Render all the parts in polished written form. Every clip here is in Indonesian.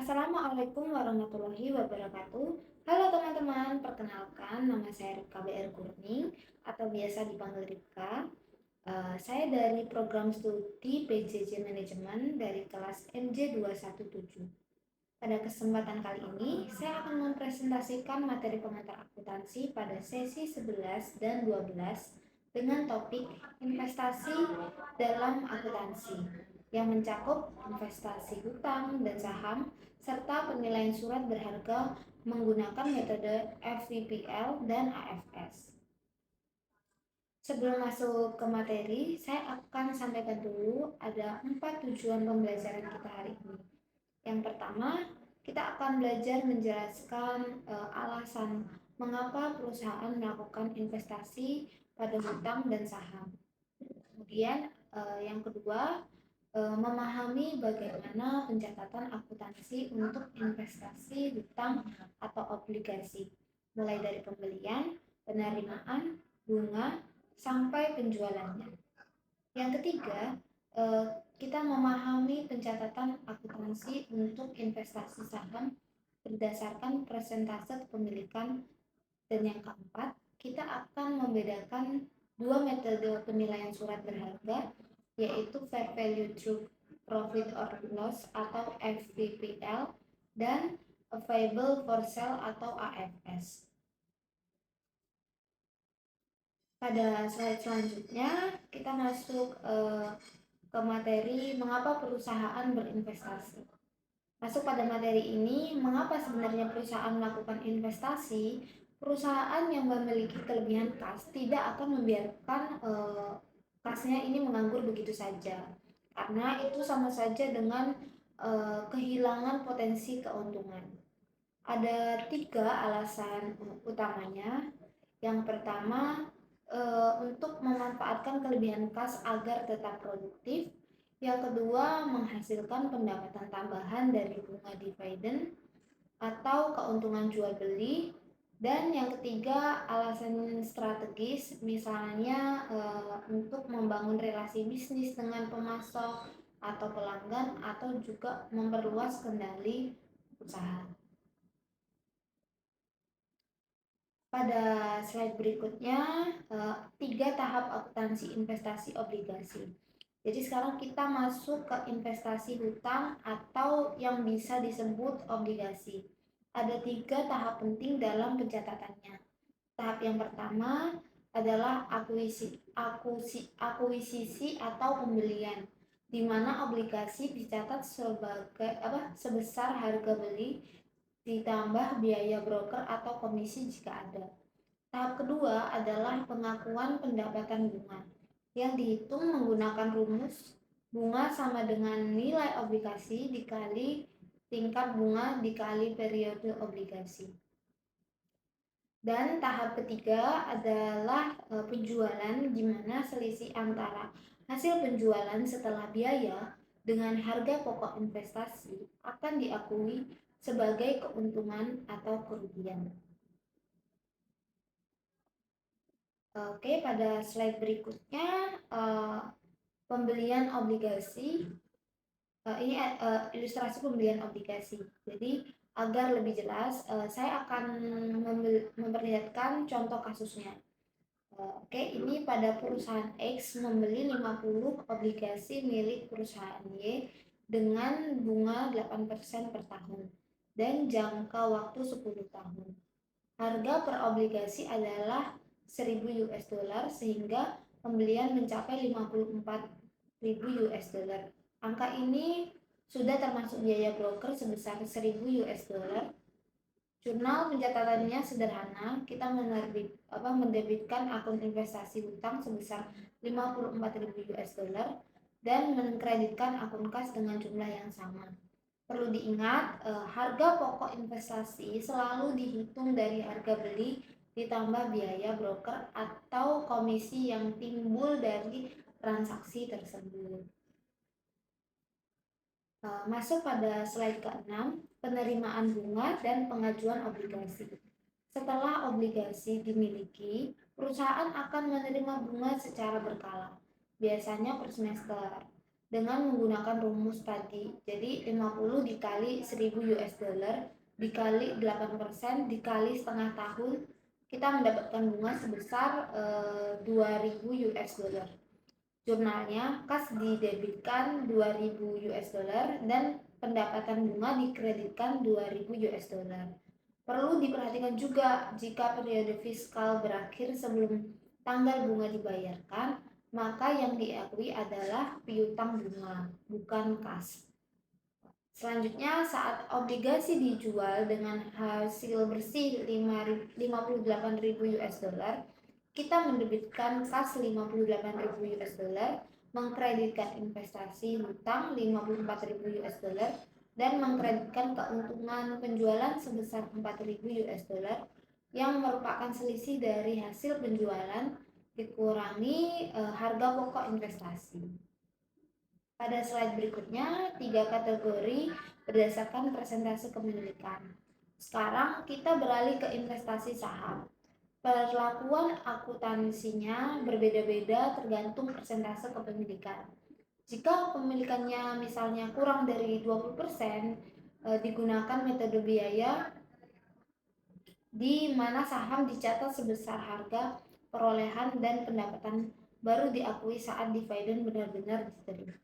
Assalamualaikum warahmatullahi wabarakatuh. Halo teman-teman, perkenalkan nama saya Ripka BR Kurning atau biasa dipanggil Ripka. Saya dari program studi PJJ Manajemen dari kelas MJ217. Pada kesempatan kali ini, saya akan mempresentasikan materi pengantar akuntansi pada sesi 11 dan 12 dengan topik investasi dalam akuntansi yang mencakup investasi hutang dan saham serta penilaian surat berharga menggunakan metode FVPL dan AFS. Sebelum masuk ke materi, saya akan sampaikan dulu ada 4 tujuan pembelajaran kita hari ini. Yang pertama, kita akan belajar menjelaskan alasan mengapa perusahaan melakukan investasi pada hutang dan saham. Kemudian yang kedua, memahami bagaimana pencatatan akuntansi untuk investasi hutang atau obligasi, mulai dari pembelian, penerimaan, bunga, sampai penjualannya. Yang ketiga, kita memahami pencatatan akuntansi untuk investasi saham berdasarkan persentase kepemilikan. Dan yang keempat, kita akan membedakan dua metode penilaian surat berharga, yaitu Fair Value Through Profit or Loss atau FVPL dan Available for Sale atau AFS. Pada slide selanjutnya, kita masuk ke materi mengapa perusahaan berinvestasi. Masuk pada materi ini, mengapa sebenarnya perusahaan melakukan investasi? Perusahaan yang memiliki kelebihan kas tidak akan membiarkan kasnya ini menganggur begitu saja, karena itu sama saja dengan kehilangan potensi keuntungan. Ada 3 alasan utamanya. Yang pertama, untuk memanfaatkan kelebihan kas agar tetap produktif. Yang kedua, menghasilkan pendapatan tambahan dari bunga dividen atau keuntungan jual beli. Dan yang ketiga, alasan strategis, misalnya untuk membangun relasi bisnis dengan pemasok atau pelanggan, atau juga memperluas kendali usaha. Pada slide berikutnya, 3 tahap akuntansi investasi obligasi. Jadi sekarang kita masuk ke investasi hutang atau yang bisa disebut obligasi. Ada 3 tahap penting dalam pencatatannya. Tahap yang pertama adalah akuisisi atau pembelian, di mana obligasi dicatat sebesar harga beli ditambah biaya broker atau komisi jika ada. Tahap kedua adalah pengakuan pendapatan bunga yang dihitung menggunakan rumus bunga sama dengan nilai obligasi dikali tingkat bunga dikali periode obligasi. Dan tahap ketiga adalah penjualan, di mana selisih antara hasil penjualan setelah biaya dengan harga pokok investasi akan diakui sebagai keuntungan atau kerugian. Oke, pada slide berikutnya pembelian obligasi. Ini ilustrasi pembelian obligasi. Jadi agar lebih jelas, saya akan memperlihatkan contoh kasusnya. Oke, ini pada perusahaan X membeli 50 obligasi milik perusahaan Y dengan bunga 8% per tahun dan jangka waktu 10 tahun. Harga per obligasi adalah 1000 US dollar sehingga pembelian mencapai 54.000 US dollar. Angka ini sudah termasuk biaya broker sebesar 1000 US dollar. Jurnal pencatatannya sederhana, kita mendebitkan akun investasi hutang sebesar 54.000 US dollar dan mengkreditkan akun kas dengan jumlah yang sama. Perlu diingat, harga pokok investasi selalu dihitung dari harga beli ditambah biaya broker atau komisi yang timbul dari transaksi tersebut. Masuk pada slide ke-6, penerimaan bunga dan pengajuan obligasi. Setelah obligasi dimiliki, perusahaan akan menerima bunga secara berkala, biasanya per semester. dengan menggunakan rumus tadi. Jadi 50 dikali 1000 US dollar dikali 8% dikali setengah tahun, kita mendapatkan bunga sebesar 2000 US dollar. Jurnalnya, kas didebitkan 2000 US dollar dan pendapatan bunga dikreditkan 2000 US dollar. Perlu diperhatikan juga jika periode fiskal berakhir sebelum tanggal bunga dibayarkan, maka yang diakui adalah piutang bunga, bukan kas. Selanjutnya, saat obligasi dijual dengan hasil bersih 58.000 US dollar, kita mendebitkan kas 58.000 US dollar, mengkreditkan investasi hutang 54.000 US dollar, dan mengkreditkan keuntungan penjualan sebesar 4.000 US dollar yang merupakan selisih dari hasil penjualan dikurangi harga pokok investasi. Pada slide berikutnya, 3 kategori berdasarkan persentase kepemilikan. Sekarang kita beralih ke investasi saham. Perlakuan akuntansinya berbeda-beda tergantung persentase kepemilikan. Jika kepemilikannya misalnya kurang dari 20%, digunakan metode biaya di mana saham dicatat sebesar harga perolehan dan pendapatan baru diakui saat dividen benar-benar diterima.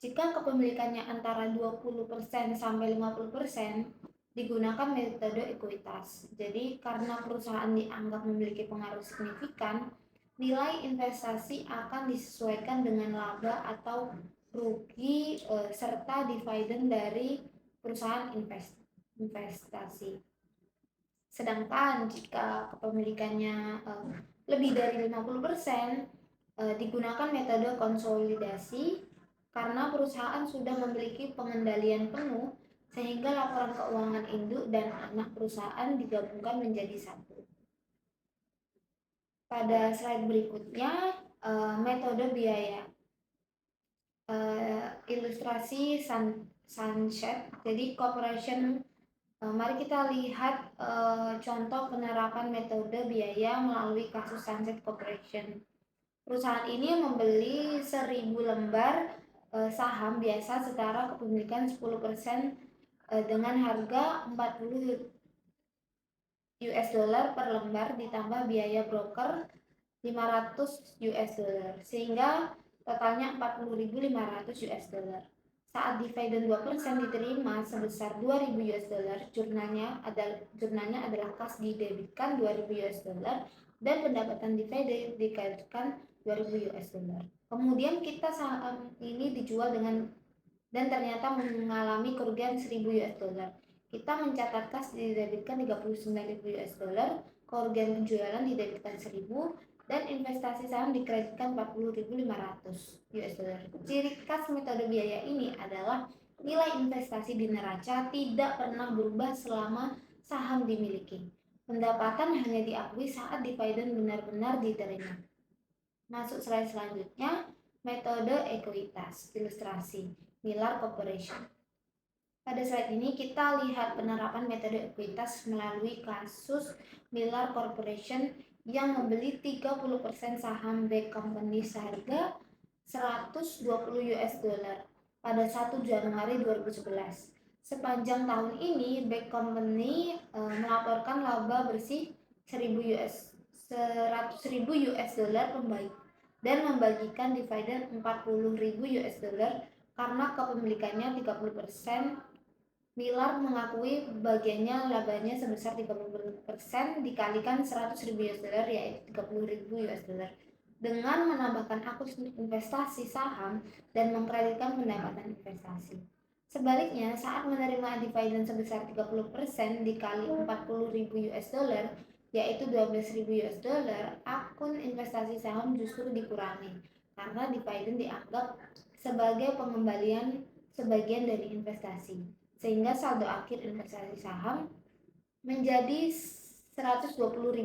Jika kepemilikannya antara 20% sampai 50%, digunakan metode ekuitas. Jadi karena perusahaan dianggap memiliki pengaruh signifikan, nilai investasi akan disesuaikan dengan laba atau rugi serta dividen dari perusahaan investasi. Sedangkan jika kepemilikannya lebih dari 50%, digunakan metode konsolidasi karena perusahaan sudah memiliki pengendalian penuh sehingga laporan keuangan induk dan anak perusahaan digabungkan menjadi satu. Pada slide berikutnya, metode biaya. Ilustrasi sunset. Jadi corporation. Mari kita lihat contoh penerapan metode biaya melalui kasus Sunset Corporation. Perusahaan ini membeli 1000 lembar saham biasa setara kepemilikan 10% dengan harga 40 US dollar per lembar ditambah biaya broker 500 US dollar sehingga totalnya 40.500 US dollar. Saat dividen 2% diterima sebesar 2.000 US dollar, jurnalnya adalah kas didebitkan 2.000 US dollar dan pendapatan dividen dikaitkan 2.000 US dollar. Kemudian kita saham ini dijual dan ternyata mengalami kerugian 1.000 US dollar. Kita mencatat kas didebitkan 39.000 US dollar, kerugian penjualan didebitkan 1.000 dan investasi saham dikreditkan 40.500 US dollar. Ciri khas metode biaya ini adalah nilai investasi di neraca tidak pernah berubah selama saham dimiliki. Pendapatan hanya diakui saat dividen benar-benar diterima. Masuk slide selanjutnya, metode ekuitas, ilustrasi, Miller Corporation. Pada slide ini kita lihat penerapan metode ekuitas melalui kasus Miller Corporation yang membeli 30% saham Back Company seharga 120 US dollar pada 1 Januari 2011. Sepanjang tahun ini Back Company melaporkan laba bersih 100.000 US dollar dan membagikan dividen 40.000 US dollar karena kepemilikannya 30%. Miller mengakui bagiannya labanya sebesar 30% dikalikan 100.000 US dollar yaitu 30.000 US dollar dengan menambahkan akun investasi saham dan mengkreditkan pendapatan investasi. Sebaliknya, saat menerima dividen sebesar 30% dikali 40.000 US dollar yaitu 12.000 US dollar, akun investasi saham justru dikurangi karena dividen dianggap sebagai pengembalian sebagian dari investasi, sehingga saldo akhir investasi saham menjadi 120.000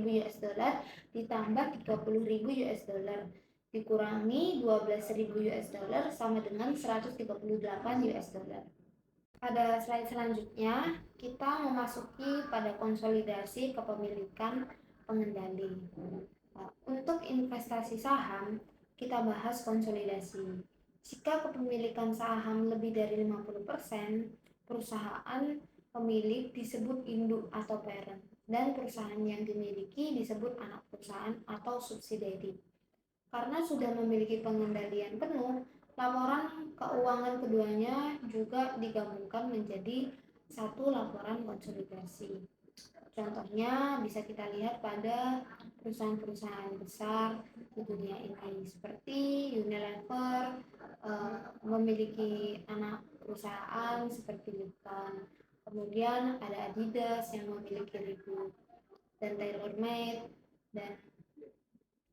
US dollar ditambah 30.000 US dollar dikurangi 12.000 US dollar sama dengan 138 US dollar. Pada slide selanjutnya kita memasuki pada konsolidasi kepemilikan pengendali. Untuk investasi saham kita bahas konsolidasi. Jika kepemilikan saham lebih dari 50%, perusahaan pemilik disebut induk atau parent, dan perusahaan yang dimiliki disebut anak perusahaan atau subsidiary. Karena sudah memiliki pengendalian penuh, laporan keuangan keduanya juga digabungkan menjadi satu laporan konsolidasi. Contohnya bisa kita lihat pada perusahaan-perusahaan besar di dunia ini seperti Unilever, memiliki anak perusahaan seperti Lipton. Kemudian ada Adidas yang memiliki Reebok dan TaylorMade, dan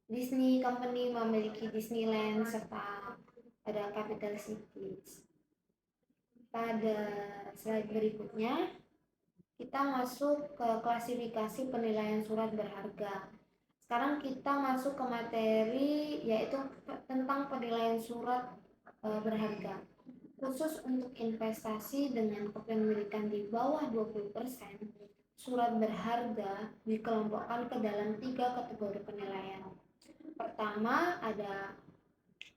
Disney Company memiliki Disneyland serta ada Capital Cities. Pada slide berikutnya kita masuk ke klasifikasi penilaian surat berharga. Sekarang kita masuk ke materi yaitu tentang penilaian surat berharga. Khusus untuk investasi dengan kepemilikan di bawah 20%, surat berharga dikelompokkan ke dalam 3 kategori penilaian. Pertama ada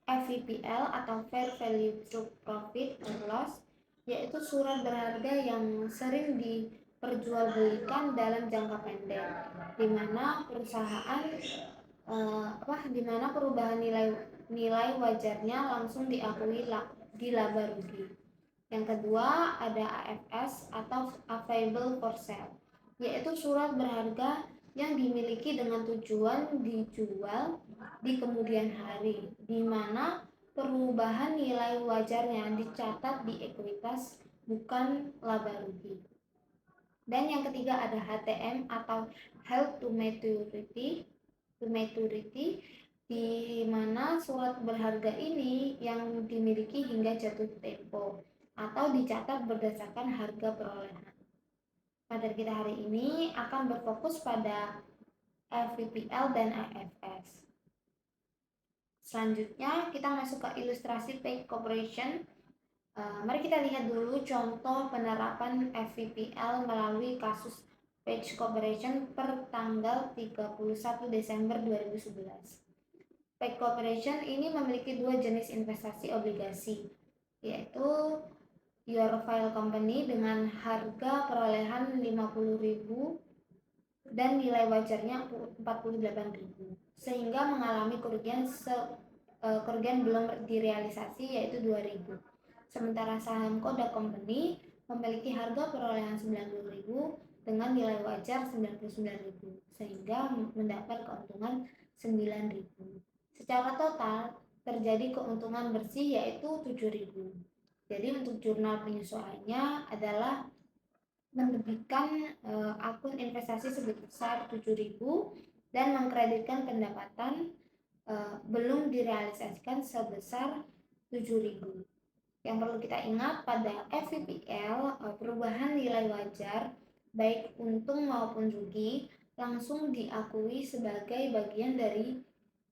FVPL atau Fair Value Through Profit or Loss, yaitu surat berharga yang sering diperjualbelikan dalam jangka pendek, di mana perusahaan di mana perubahan nilai wajarnya langsung diakui di laba rugi. Yang kedua ada AFS atau Available for Sale, yaitu surat berharga yang dimiliki dengan tujuan dijual di kemudian hari, di mana perubahan nilai wajarnya dicatat di ekuitas bukan laba rugi. Dan yang ketiga ada HTM atau Held to Maturity, di mana surat berharga ini yang dimiliki hingga jatuh tempo atau dicatat berdasarkan harga perolehan. Materi kita hari ini akan berfokus pada FVPL dan AFS. Selanjutnya kita masuk ke ilustrasi Page Corporation. Mari kita lihat dulu contoh penerapan FVPL melalui kasus Page Corporation per tanggal 31 Desember 2011. Page Corporation ini memiliki dua jenis investasi obligasi, yaitu Your File Company dengan harga perolehan 50.000 dan nilai wajarnya 48.000, sehingga mengalami kerugian belum direalisasi yaitu 2.000. Sementara saham Kodak Company memiliki harga perolehan 90.000 dengan nilai wajar 99.000, sehingga mendapat keuntungan 9.000. Secara total terjadi keuntungan bersih yaitu 7.000. Jadi untuk jurnal penyesuaiannya adalah menerbitkan akun investasi sebesar 7.000 dan mengkreditkan pendapatan belum direalisasikan sebesar 7.000. Yang perlu kita ingat pada FVPL, perubahan nilai wajar baik untung maupun rugi langsung diakui sebagai bagian dari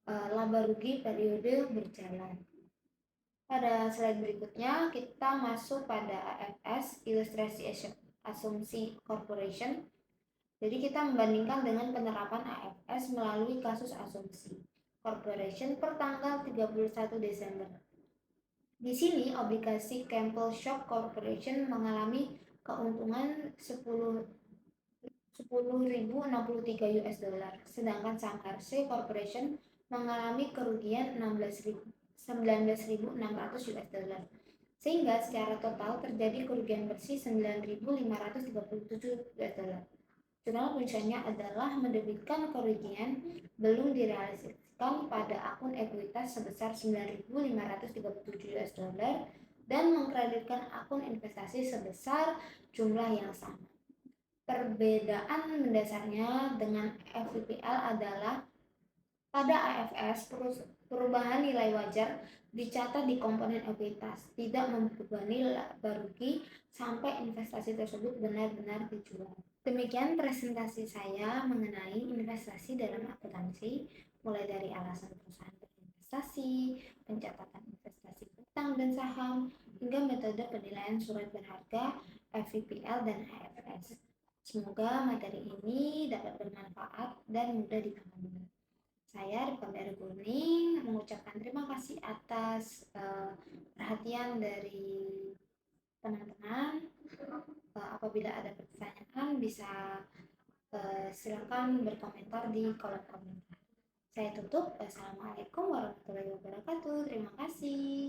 laba rugi periode berjalan. Pada slide berikutnya kita masuk pada AFS, ilustrasi asumsi corporation. Jadi kita membandingkan dengan penerapan AFS melalui kasus asumsi corporation per tanggal 31 Desember. Di sini obligasi Campbell Shop Corporation mengalami keuntungan 10.063 US dollar, sedangkan saham Hershey Corporation mengalami kerugian 19.600 US dollar. Sehingga secara total terjadi kerugian bersih 9.537 US dollar. Jurnal penyesuaiannya adalah mendebitkan kerugian belum direalisasikan pada akun ekuitas sebesar 9.537 US dollar dan mengkreditkan akun investasi sebesar jumlah yang sama. Perbedaan mendasarnya dengan FVPL adalah pada AFS perubahan nilai wajar dicatat di komponen ekuitas, tidak membebani laba rugi sampai investasi tersebut benar-benar dijual. Demikian presentasi saya mengenai investasi dalam akuntansi, mulai dari alasan perusahaan berinvestasi, pencatatan investasi utang dan saham, hingga metode penilaian surat berharga, FVPL dan AFS. Semoga materi ini dapat bermanfaat dan mudah dipahami. Saya Rifka Kuning mengucapkan terima kasih atas perhatian dari teman-teman. Apabila ada pertanyaan bisa silakan berkomentar di kolom komentar. Saya tutup. Assalamualaikum warahmatullahi wabarakatuh. Terima kasih.